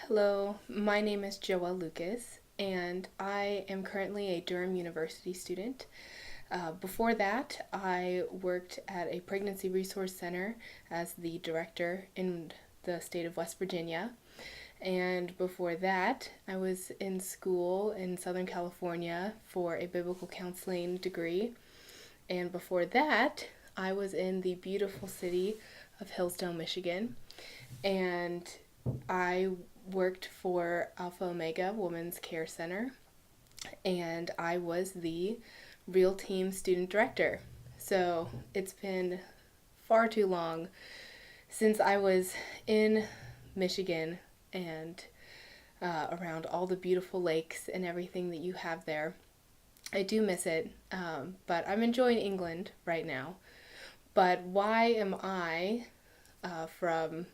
Hello, my name is Joelle Lucas, and I am currently a Durham University student. Before that, I worked at a pregnancy resource center as the director in the state of West Virginia. And before that, I was in school in Southern California for a biblical counseling degree. And before that, I was in the beautiful city of Hillsdale, Michigan. And I worked for Alpha Omega Women's Care Center, and I was the Real Team student director. So it's been far too long since I was in Michigan and around all the beautiful lakes and everything that you have there. I do miss it, but I'm enjoying England right now. But why am I from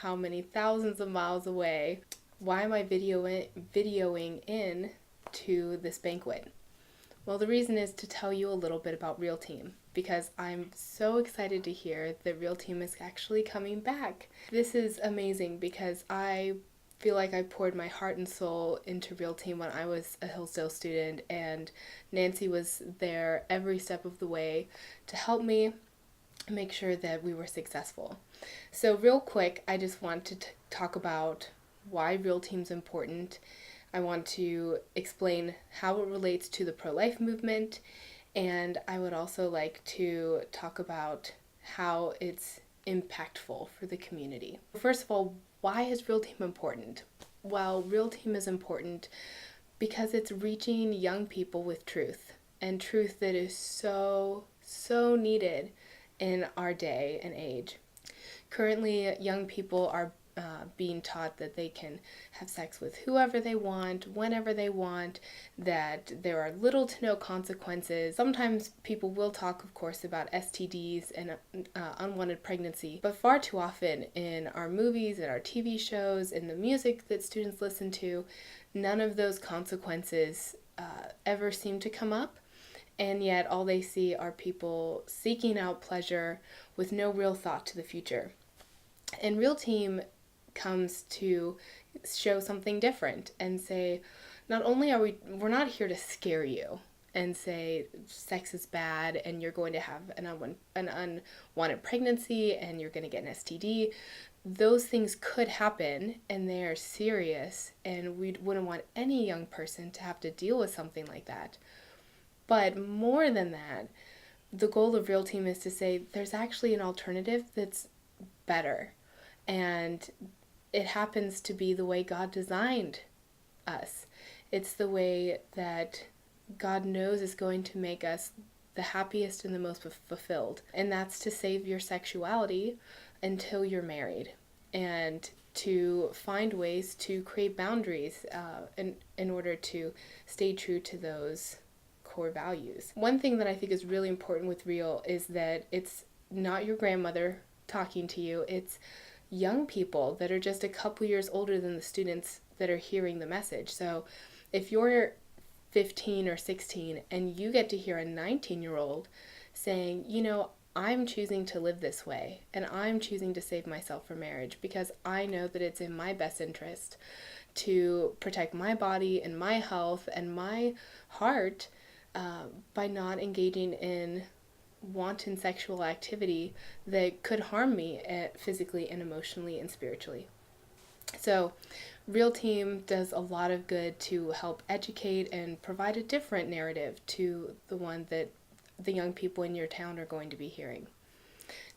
how many thousands of miles away? Why am I videoing in to this banquet? Well, the reason is to tell you a little bit about Real Team, because I'm so excited to hear that Real Team is actually coming back. This is amazing because I feel like I poured my heart and soul into Real Team when I was a Hillsdale student, and Nancy was there every step of the way to help me make sure that we were successful. So real quick, I just want to talk about why Real Team's important. I want to explain how it relates to the pro-life movement, and I would also like to talk about how it's impactful for the community. First of all, why is Real Team important? Well, Real Team is important because it's reaching young people with truth, and truth that is so needed in our day and age. Currently, young people are being taught that they can have sex with whoever they want, whenever they want, that there are little to no consequences. Sometimes people will talk, of course, about STDs and unwanted pregnancy, but far too often in our movies, in our TV shows, in the music that students listen to, none of those consequences ever seem to come up. And yet all they see are people seeking out pleasure with no real thought to the future. And Real Team comes to show something different and say, not only are we're not here to scare you and say sex is bad and you're going to have an unwanted pregnancy and you're going to get an STD. Those things could happen and they are serious, and we wouldn't want any young person to have to deal with something like that. But more than that, the goal of Real Team is to say there's actually an alternative that's better. And it happens to be the way God designed us. It's the way that God knows is going to make us the happiest and the most fulfilled. And that's to save your sexuality until you're married, and to find ways to create boundaries in order to stay true to those core values. One thing that I think is really important with Real is that it's not your grandmother talking to you. It's young people that are just a couple years older than the students that are hearing the message. So if you're 15 or 16 and you get to hear a 19-year-old saying, I'm choosing to live this way and I'm choosing to save myself from marriage because I know that it's in my best interest to protect my body and my health and my heart by not engaging in wanton sexual activity that could harm me physically and emotionally and spiritually. So Real Team does a lot of good to help educate and provide a different narrative to the one that the young people in your town are going to be hearing.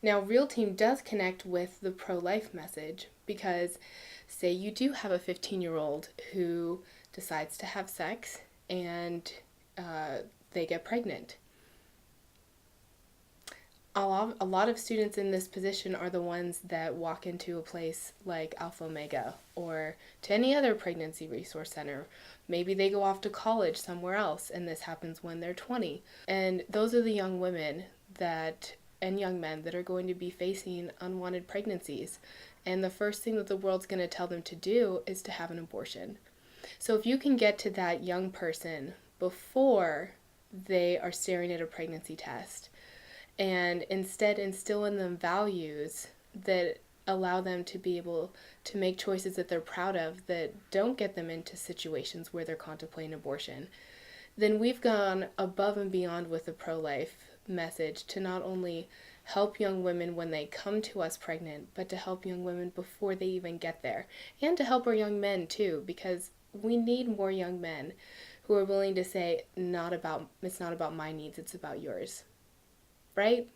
Now, Real Team does connect with the pro-life message because, say you do have a 15-year-old who decides to have sex and they get pregnant. A lot of students in this position are the ones that walk into a place like Alpha Omega or to any other pregnancy resource center. Maybe they go off to college somewhere else, and this happens when they're 20. And those are the young women and young men that are going to be facing unwanted pregnancies. And the first thing that the world's going to tell them to do is to have an abortion. So if you can get to that young person before they are staring at a pregnancy test, and instead instill in them values that allow them to be able to make choices that they're proud of that don't get them into situations where they're contemplating abortion, then we've gone above and beyond with the pro-life message to not only help young women when they come to us pregnant, but to help young women before they even get there, and to help our young men too, because we need more young men who are willing to say, it's not about my needs, it's about yours, right?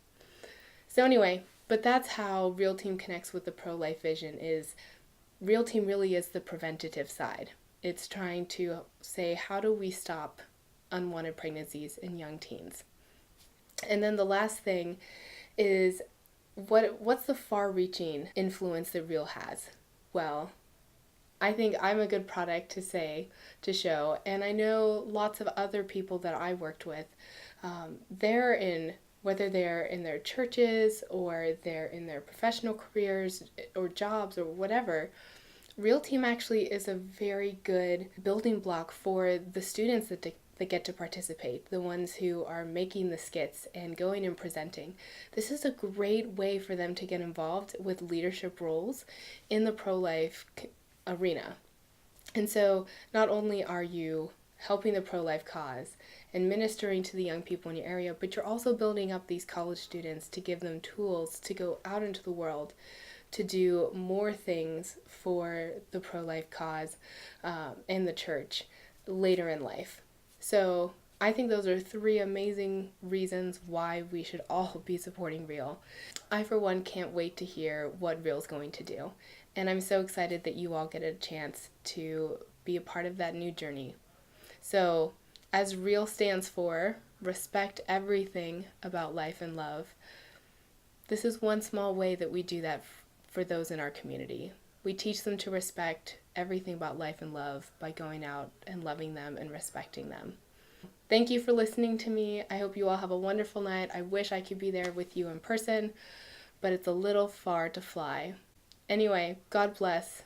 So anyway, but that's how Real Team connects with the pro-life vision. Is Real Team really is the preventative side. It's trying to say, how do we stop unwanted pregnancies in young teens? And then the last thing is, what's the far-reaching influence that Real has? Well, I think I'm a good product to show, and I know lots of other people that I worked with. Whether they're in their churches or they're in their professional careers or jobs or whatever, Real Team actually is a very good building block for the students that get to participate, the ones who are making the skits and going and presenting. This is a great way for them to get involved with leadership roles in the pro-life arena. And so not only are you helping the pro-life cause and ministering to the young people in your area, but you're also building up these college students to give them tools to go out into the world to do more things for the pro-life cause and the church later in life. So I think those are 3 amazing reasons why we should all be supporting Real. I, for one, can't wait to hear what Real's going to do. And I'm so excited that you all get a chance to be a part of that new journey. So, as Real stands for, respect everything about life and love, this is one small way that we do that for those in our community. We teach them to respect everything about life and love by going out and loving them and respecting them. Thank you for listening to me. I hope you all have a wonderful night. I wish I could be there with you in person, but it's a little far to fly. Anyway, God bless.